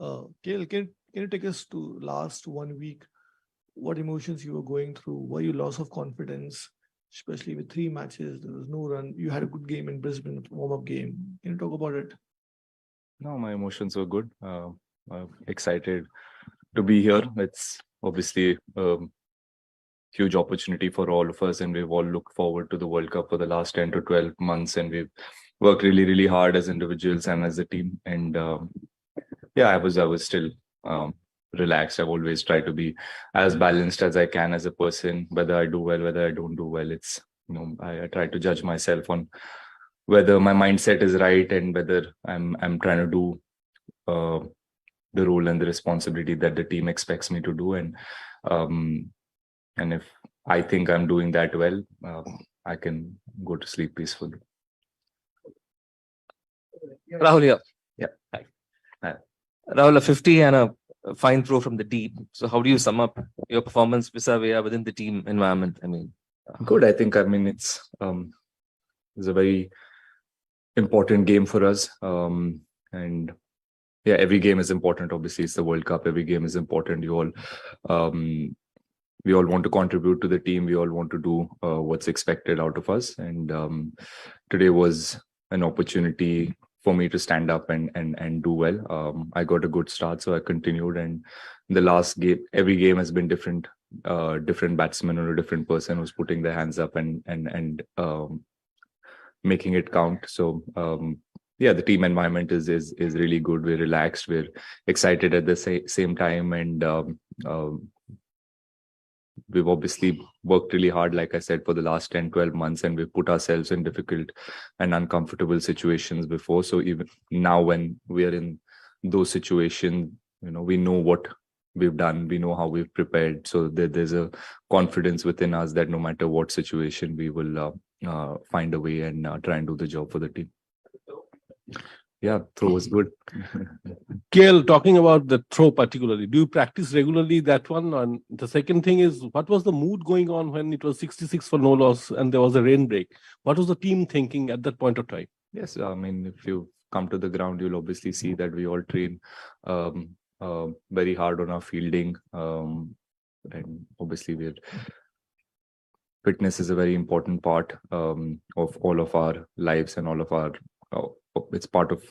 Kale, can you take us to last 1 week? What emotions you were going through? Were you loss of confidence, especially with 3 matches? There was no run. You had a good game in Brisbane, warm-up game. Can you talk about it? No, my emotions were good. Excited to be here. It's obviously a huge opportunity for all of us, and we've all looked forward to the World Cup for the last 10 to 12 months, and we've worked really, really hard as individuals and as a team. And yeah, I was still relaxed. I've always tried to be as balanced as I can as a person, whether I do well, whether I don't do well. It's, I try to judge myself on whether my mindset is right and whether I'm trying to do the role and the responsibility that the team expects me to do. And if I think I'm doing that well, I can go to sleep peacefully. Rahul here. Yeah. Hi. Rahul, a 50 and a fine throw from the deep. So how do you sum up your performance vis-a-vis within the team environment? Good. It's a very important game for us. And yeah, every game is important. Obviously, it's the World Cup. Every game is important. We all want to contribute to the team. We all want to do what's expected out of us. And today was an opportunity for me to stand up and do well. I got a good start, so I continued. And the last game, every game has been different. Different batsman or a different person who's putting their hands up and making it count. So yeah, the team environment is really good. We're relaxed. We're excited at the same time, and we've obviously worked really hard, like I said, for the last 10, 12 months, and we've put ourselves in difficult and uncomfortable situations before. So even now, when we are in those situations, we know what we've done, we know how we've prepared. So there's a confidence within us that no matter what situation, we will find a way and try and do the job for the team. Yeah, throw was good. KL, talking about the throw particularly, do you practice regularly that one? And the second thing is, what was the mood going on when it was 66 for no loss and there was a rain break? What was the team thinking at that point of time? Yes, if you come to the ground, you'll obviously see that we all train very hard on our fielding. And obviously, fitness is a very important part of all of our lives and all of our it's part of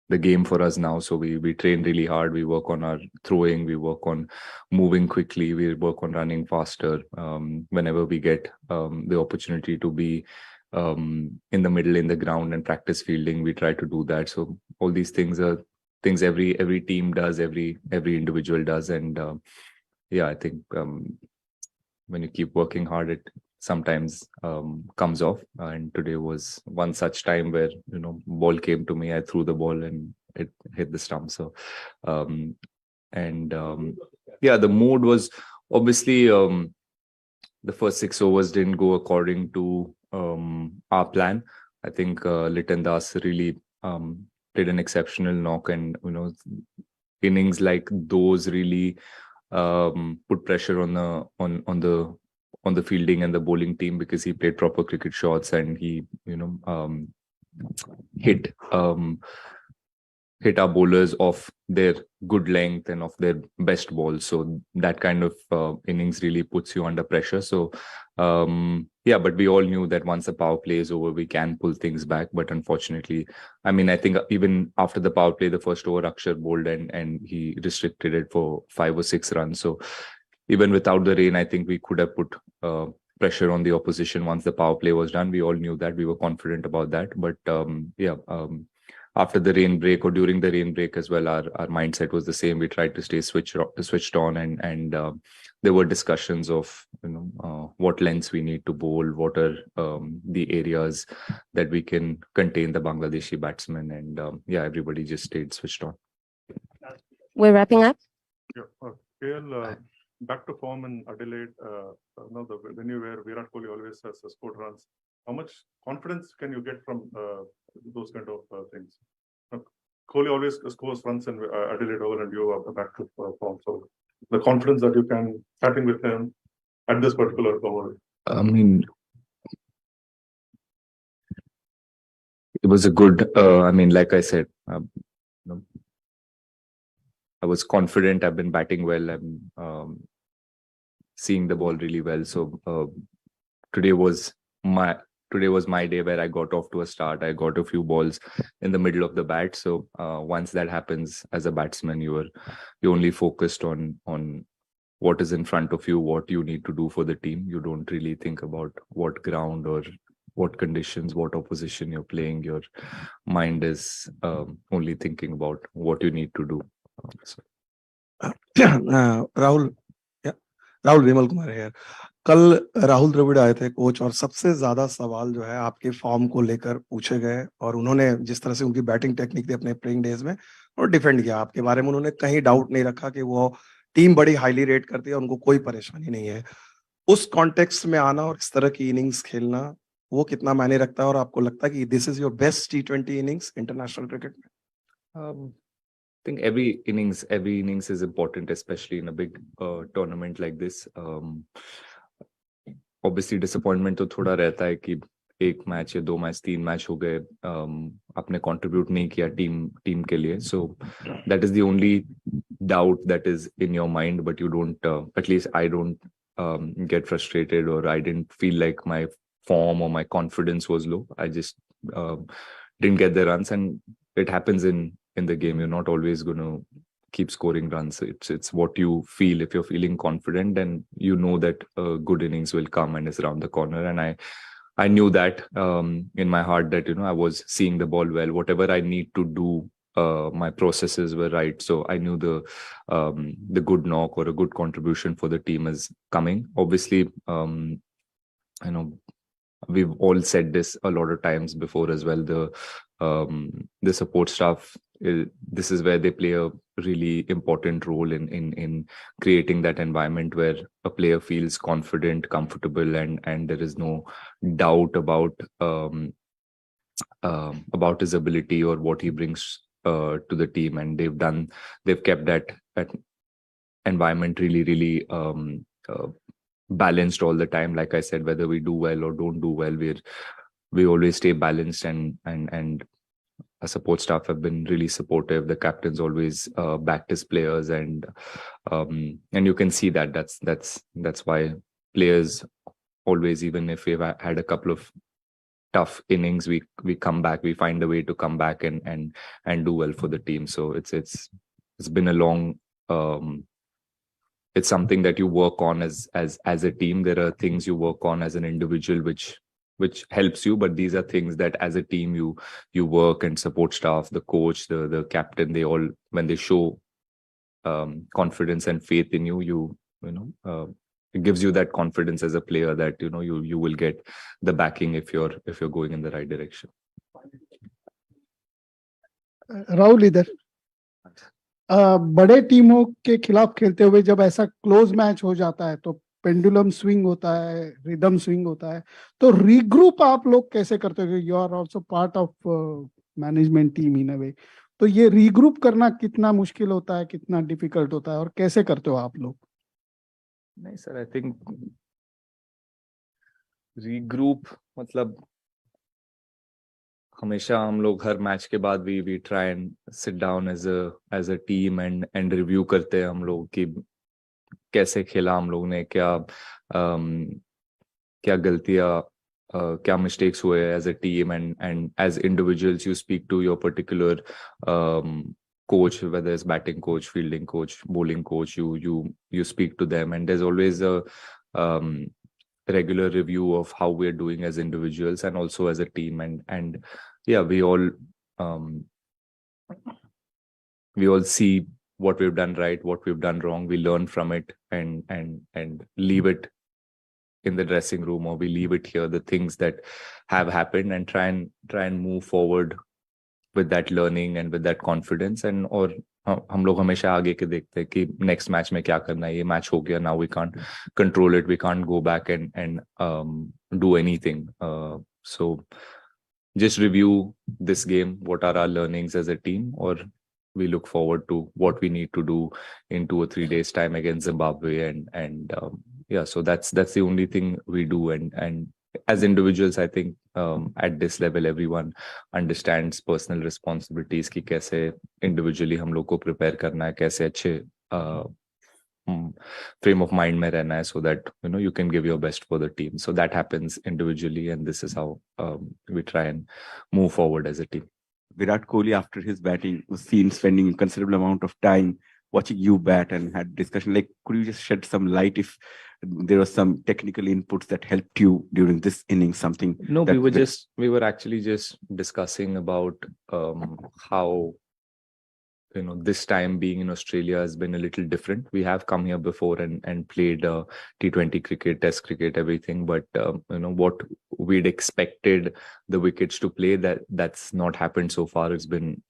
the game for us now. So we train really hard. We work on our throwing, we work on moving quickly, we work on running faster. Whenever we get the opportunity to be in the middle, in the ground, and practice fielding, we try to do that. So all these things are things every team does, every individual does. And yeah, I think when you keep working hard, it sometimes comes off. And today was one such time where ball came to me, I threw the ball and it hit the stump. So yeah, the mood was obviously the first 6 overs didn't go according to our plan. I think Litan Das really did an exceptional knock, and innings like those really put pressure on the fielding and the bowling team, because he played proper cricket shots and he hit our bowlers off their good length and off their best balls. So that kind of innings really puts you under pressure. So yeah, but we all knew that once the power play is over, we can pull things back. But unfortunately, I think even after the power play, the first over Akshar bowled and he restricted it for 5 or 6 runs. So even without the rain, I think we could have put pressure on the opposition once the power play was done. We all knew that. We were confident about that. But after the rain break, or during the rain break as well, our mindset was the same. We tried to stay switched on, and there were discussions of what lengths we need to bowl, what are the areas that we can contain the Bangladeshi batsmen, and yeah, everybody just stayed switched on. We're wrapping up. Yeah, KL, back to form in Adelaide. The venue where Virat Kholi always has scored runs. How much confidence can you get from those kind of things? Kholi always scores runs in Adelaide Oval, and you are back to form. So the confidence that you can starting with him at this particular over. It was a good. Like I said, I was confident. I've been batting well. I'm seeing the ball really well. So today was my day where I got off to a start. I got a few balls in the middle of the bat. So once that happens as a batsman, you're only focused on what is in front of you, what you need to do for the team. You don't really think about what ground or what conditions, what opposition you're playing. Your mind is only thinking about what you need to do. So. Rahul Rahul Vimal Kumar है यार। कल राहुल द्रविड़ आए थे coach, और सबसे ज्यादा सवाल जो है आपके फॉर्म को लेकर पूछे गए, और उन्होंने जिस तरह से उनकी बैटिंग टेक्निक थी अपने प्लेइंग डेज में, और डिफेंड किया आपके बारे में। उन्होंने कहीं डाउट नहीं रखा कि वो टीम बड़ी हाईली रेट करती है, उनको कोई परेशानी नहीं है। उस कॉन्टेक्स्ट में आना और इस तरह की इनिंग्स खेलना, वो कितना मायने रखता है, और आपको लगता है कि this is your best T20 innings international cricket में? I think every innings is important, especially in a big tournament like this. Obviously disappointment तो थोड़ा रहता है कि एक मैच या 2 मैच 3 मैच हो गए, आपने contribute नहीं किया टीम के लिए. So that is the only doubt that is in your mind, but you don't, at least I don't get frustrated, or I didn't feel like my form or my confidence was low. I just didn't get the runs, and it happens in the game. You're not always going to keep scoring runs. It's what you feel. If you're feeling confident, then you know that good innings will come and it's around the corner. And I knew that in my heart that, I was seeing the ball well. Whatever I need to do, my processes were right. So I knew the good knock or a good contribution for the team is coming. Obviously, we've all said this a lot of times before as well. The support staff, this is where they play a really important role in creating that environment where a player feels confident, comfortable, and there is no doubt about his ability or what he brings to the team. And they've kept that environment really balanced all the time. Like I said, whether we do well or don't do well, we always stay balanced, and our support staff have been really supportive. The captain's always backed his players, and you can see that that's why players always, even if we've had a couple of tough innings, we come back, we find a way to come back and do well for the team. So it's been a long it's something that you work on as a team. There are things you work on as an individual which helps you, but these are things that as a team you work, and support staff, the coach, the captain, they all, when they show confidence and faith in you, it gives you that confidence as a player that you will get the backing if you're going in the right direction. Rahul इधर बड़े टीमों के खिलाफ खेलते हुए जब ऐसा close match हो जाता है तो पेंडुलम स्विंग होता है, रिदम स्विंग होता है, तो रीग्रुप आप लोग कैसे करते हो? You are also part of management team in a way, तो ये रीग्रुप करना कितना मुश्किल होता है, कितना डिफिकल्ट होता है, और कैसे करते हो आप लोग? नहीं सर, आई थिंक रीग्रुप मतलब हमेशा हम लोग हर मैच के बाद we try and sit down as a team and review करते हैं हम लोग कि कैसे खेला हम लोग ने, क्या गलतियां, क्या मिस्टेक्स हुए as a team, and as individuals you speak to your particular coach, whether it's batting coach, fielding coach, bowling coach, you speak to them, and there's always a regular review of how we're doing as individuals and also as a team, and yeah, we all see what we've done right, what we've done wrong. We learn from it and leave it in the dressing room, or we leave it here, the things that have happened, and try and move forward with that learning and with that confidence. And और हम लोग हमेशा आगे के देखते हैं कि next match में क्या करना है. ये मैच हो गया, now we can't control it, we can't go back and do anything. So just review this game, what are our learnings as a team, or we look forward to what we need to do in 2 or 3 days time against Zimbabwe, and yeah, so that's the only thing we do, and as individuals, I think at this level, everyone understands personal responsibilities कि कैसे individually हम लोग को prepare करना है, कैसे अच्छे frame of mind में रहना है, so that you can give your best for the team. So that happens individually, and this is how we try and move forward as a team. Virat Kohli, after his batting, was seen spending a considerable amount of time watching you bat and had discussion. Like, could you just shed some light if there was some technical inputs that helped you during this inning? Something? No, that, we were actually just discussing about how this time being in Australia has been a little different. We have come here before and played T20 cricket, Test cricket, everything. But what we'd expected the wickets to play, that's not happened so far. It's been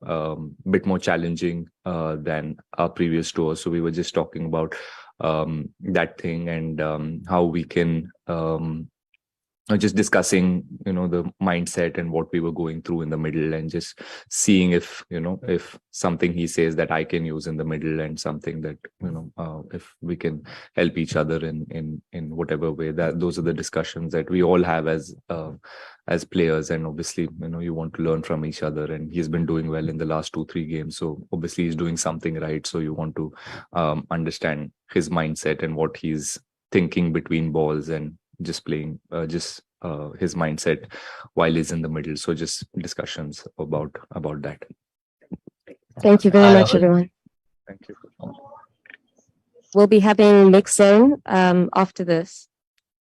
a bit more challenging than our previous tours. So we were just talking about that thing and how we can. Just discussing the mindset and what we were going through in the middle, and just seeing if something he says that I can use in the middle, and something that if we can help each other in whatever way. That those are the discussions that we all have as players, and obviously you want to learn from each other, and he's been doing well in the last 2-3 games, so obviously he's doing something right, so you want to understand his mindset and what he's thinking between balls, and just playing his mindset while he's in the middle. So just discussions about that. Thank you very much, everyone. Thank you. We'll be having mixed zone after this.